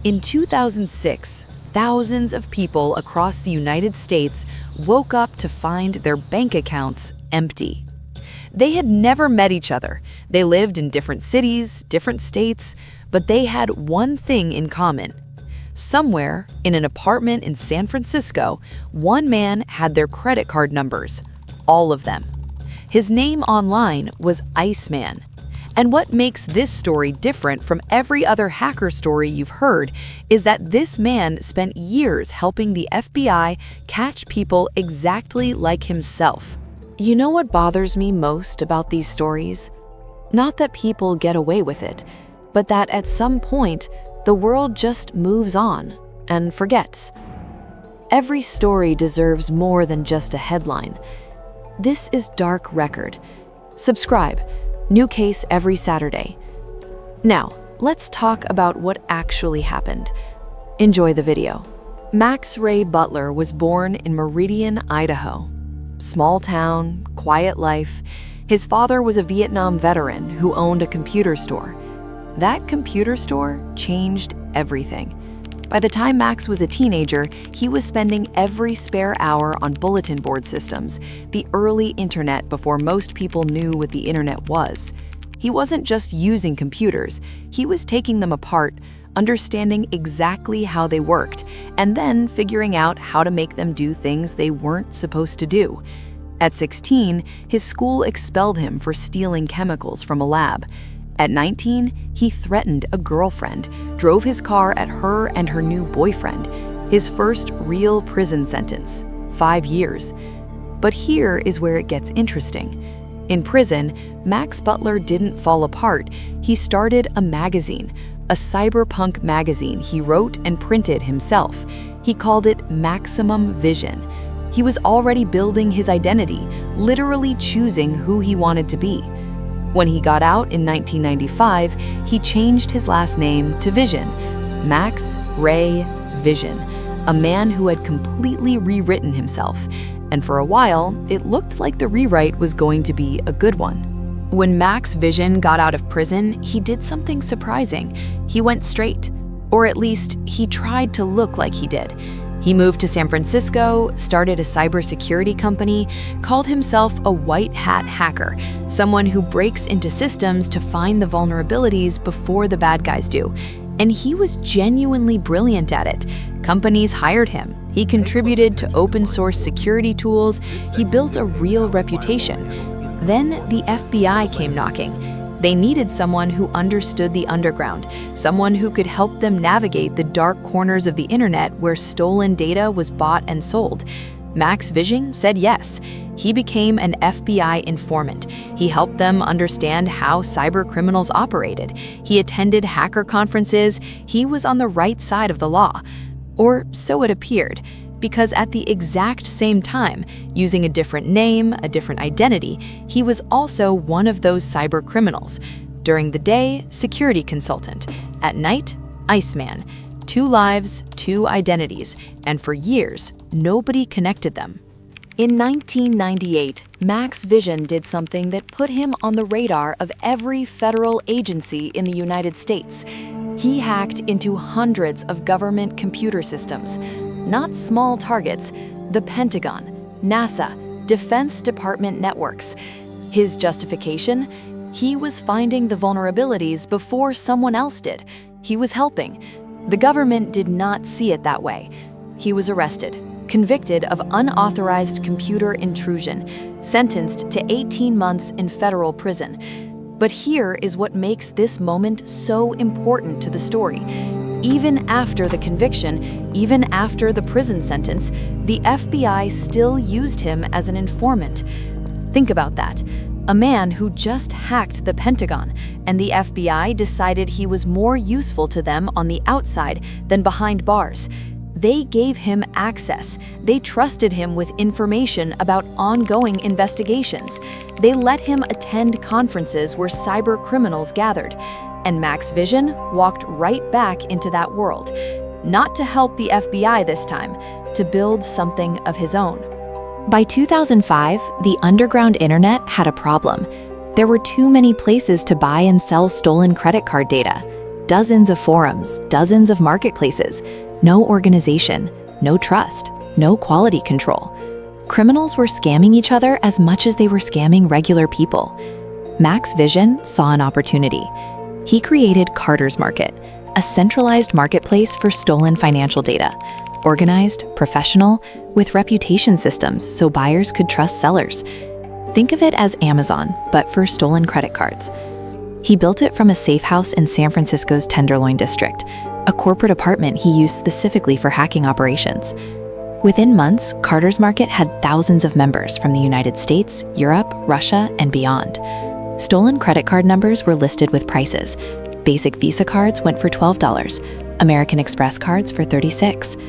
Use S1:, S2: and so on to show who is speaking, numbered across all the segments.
S1: In 2006, thousands of people across the United States woke up to find their bank accounts empty. They had never met each other. They lived in different cities, different states, but they had one thing in common. Somewhere in an apartment in San Francisco, one man had their credit card numbers, all of them. His name online was Iceman. And what makes this story different from every other hacker story you've heard is that this man spent years helping the FBI catch people exactly like himself. You know what bothers me most about these stories? Not that people get away with it, but that at some point, the world just moves on and forgets. Every story deserves more than just a headline. This is Dark Record. Subscribe. New case every Saturday. Now, let's talk about what actually happened. Enjoy the video. Max Ray Butler was born in Meridian, Idaho. Small town, quiet life. His father was a Vietnam veteran who owned a computer store. That computer store changed everything. By the time Max was a teenager, he was spending every spare hour on bulletin board systems, the early internet before most people knew what the internet was. He wasn't just using computers, he was taking them apart, understanding exactly how they worked, and then figuring out how to make them do things they weren't supposed to do. At 16, his school expelled him for stealing chemicals from a lab. At 19, he threatened a girlfriend, drove his car at her and her new boyfriend. His first real prison sentence, 5 years. But here is where it gets interesting. In prison, Max Butler didn't fall apart. He started a magazine, a cyberpunk magazine he wrote and printed himself. He called it Maximum Vision. He was already building his identity, literally choosing who he wanted to be. When he got out in 1995, he changed his last name to Vision, Max Ray Vision, a man who had completely rewritten himself. And for a while, it looked like the rewrite was going to be a good one. When Max Vision got out of prison, he did something surprising. He went straight, or at least he tried to look like he did. He moved to San Francisco, started a cybersecurity company, called himself a white hat hacker, someone who breaks into systems to find the vulnerabilities before the bad guys do. And he was genuinely brilliant at it. Companies hired him. He contributed to open source security tools. He built a real reputation. Then the FBI came knocking. They needed someone who understood the underground, someone who could help them navigate the dark corners of the internet where stolen data was bought and sold. Max Vision said yes. He became an FBI informant. He helped them understand how cybercriminals operated. He attended hacker conferences. He was on the right side of the law. Or so it appeared. Because at the exact same time, using a different name, a different identity, he was also one of those cyber criminals. During the day, security consultant. At night, Iceman. 2 lives, 2 identities, and for years, nobody connected them. In 1998, Max Vision did something that put him on the radar of every federal agency in the United States. He hacked into hundreds of government computer systems. Not small targets, the Pentagon, NASA, Defense Department networks. His justification? He was finding the vulnerabilities before someone else did. He was helping. The government did not see it that way. He was arrested, convicted of unauthorized computer intrusion, sentenced to 18 months in federal prison. But here is what makes this moment so important to the story. Even after the conviction, even after the prison sentence, the FBI still used him as an informant. Think about that. A man who just hacked the Pentagon, and the FBI decided he was more useful to them on the outside than behind bars. They gave him access. They trusted him with information about ongoing investigations. They let him attend conferences where cyber criminals gathered. And Max Vision walked right back into that world. Not to help the FBI this time, to build something of his own. By 2005, the underground internet had a problem. There were too many places to buy and sell stolen credit card data. Dozens of forums, dozens of marketplaces, no organization, no trust, no quality control. Criminals were scamming each other as much as they were scamming regular people. Max Vision saw an opportunity. He created CardersMarket, a centralized marketplace for stolen financial data, organized, professional, with reputation systems so buyers could trust sellers. Think of it as Amazon, but for stolen credit cards. He built it from a safe house in San Francisco's Tenderloin district, a corporate apartment he used specifically for hacking operations. Within months, CardersMarket had thousands of members from the United States, Europe, Russia, and beyond. Stolen credit card numbers were listed with prices. Basic Visa cards went for $12, American Express cards for $36,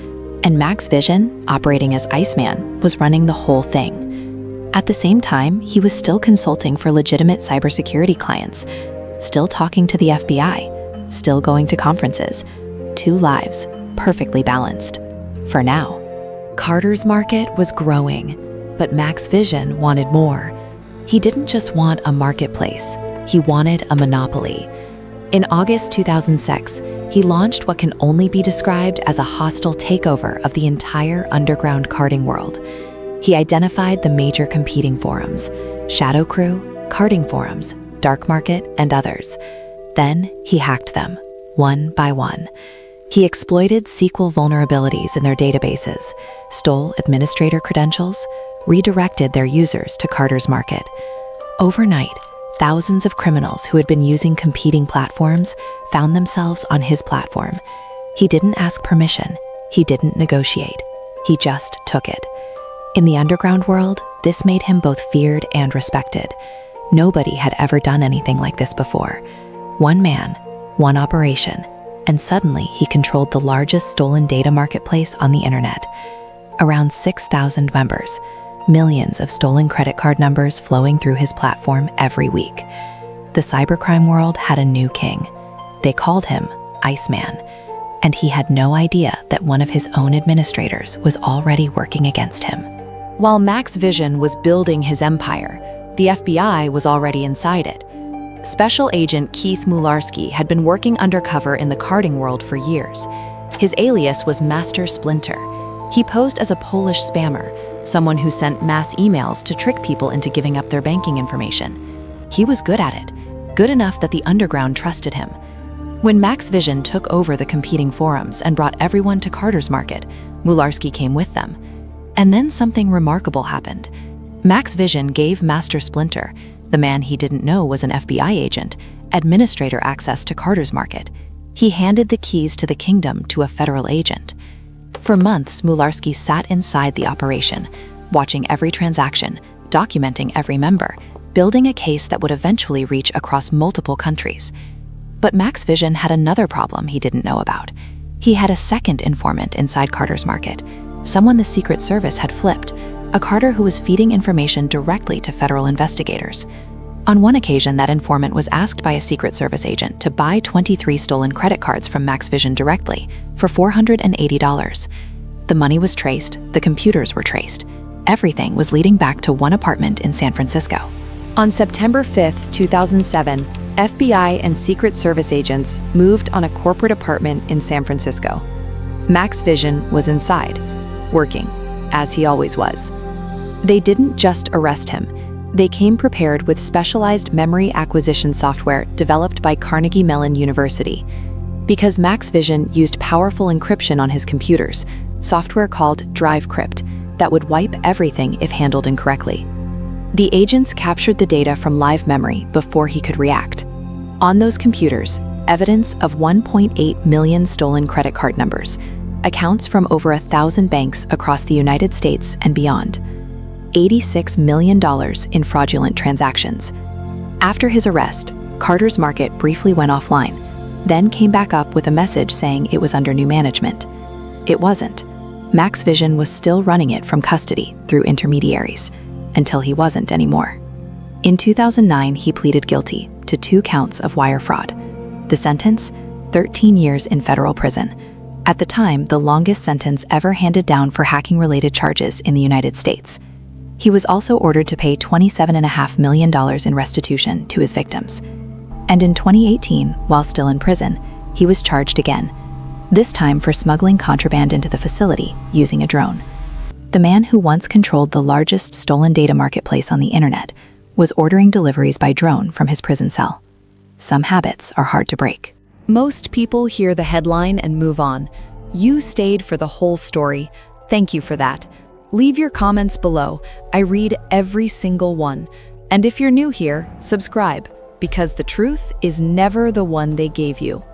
S1: and Max Vision, operating as Iceman, was running the whole thing. At the same time, he was still consulting for legitimate cybersecurity clients, still talking to the FBI, still going to conferences. 2 lives, perfectly balanced. For now. CardersMarket was growing, but Max Vision wanted more. He didn't just want a marketplace, he wanted a monopoly. In August 2006, he launched what can only be described as a hostile takeover of the entire underground carding world. He identified the major competing forums: Shadow Crew, carding forums, Dark Market, and others. Then he hacked them, one by one. He exploited SQL vulnerabilities in their databases, stole administrator credentials, redirected their users to CardersMarket. Overnight, thousands of criminals who had been using competing platforms found themselves on his platform. He didn't ask permission, he didn't negotiate, he just took it. In the underground world, this made him both feared and respected. Nobody had ever done anything like this before. One man, one operation, and suddenly he controlled the largest stolen data marketplace on the internet. Around 6,000 members, millions of stolen credit card numbers flowing through his platform every week. The cybercrime world had a new king. They called him Iceman, and he had no idea that one of his own administrators was already working against him. While Max Vision was building his empire, the FBI was already inside it. Special Agent Keith Mularski had been working undercover in the carding world for years. His alias was Master Splinter. He posed as a Polish spammer, someone who sent mass emails to trick people into giving up their banking information. He was good at it, good enough that the underground trusted him. When Max Vision took over the competing forums and brought everyone to CardersMarket, Mularski came with them. And then something remarkable happened. Max Vision gave Master Splinter, the man he didn't know was an FBI agent, administrator access to CardersMarket. He handed the keys to the kingdom to a federal agent. For months, Mularski sat inside the operation, watching every transaction, documenting every member, building a case that would eventually reach across multiple countries. But Max Vision had another problem he didn't know about. He had a second informant inside CardersMarket, someone the Secret Service had flipped, a Carter who was feeding information directly to federal investigators. On one occasion, that informant was asked by a Secret Service agent to buy 23 stolen credit cards from Max Vision directly for $480. The money was traced, the computers were traced. Everything was leading back to one apartment in San Francisco. On September 5, 2007, FBI and Secret Service agents moved on a corporate apartment in San Francisco. Max Vision was inside, working, as he always was. They didn't just arrest him. They came prepared with specialized memory acquisition software developed by Carnegie Mellon University. Because Max Vision used powerful encryption on his computers, software called DriveCrypt, that would wipe everything if handled incorrectly. The agents captured the data from live memory before he could react. On those computers, evidence of 1.8 million stolen credit card numbers, accounts from over 1,000 banks across the United States and beyond. $86 million in fraudulent transactions. After his arrest, CardersMarket briefly went offline, then came back up with a message saying it was under new management. It wasn't. Max Vision was still running it from custody through intermediaries, until he wasn't anymore. In 2009, he pleaded guilty to 2 counts of wire fraud. The sentence? 13 years in federal prison. At the time, the longest sentence ever handed down for hacking-related charges in the United States. He was also ordered to pay $27.5 million in restitution to his victims. And in 2018, while still in prison,
S2: he was charged again, this time for smuggling contraband into the facility using a drone. The man who once controlled the largest stolen data marketplace on the internet was ordering deliveries by drone from his prison cell. Some habits are hard to break.
S1: Most people hear the headline and move on. You stayed for the whole story. Thank you for that. Leave your comments below. I read every single one. And if you're new here, subscribe, because the truth is never the one they gave you.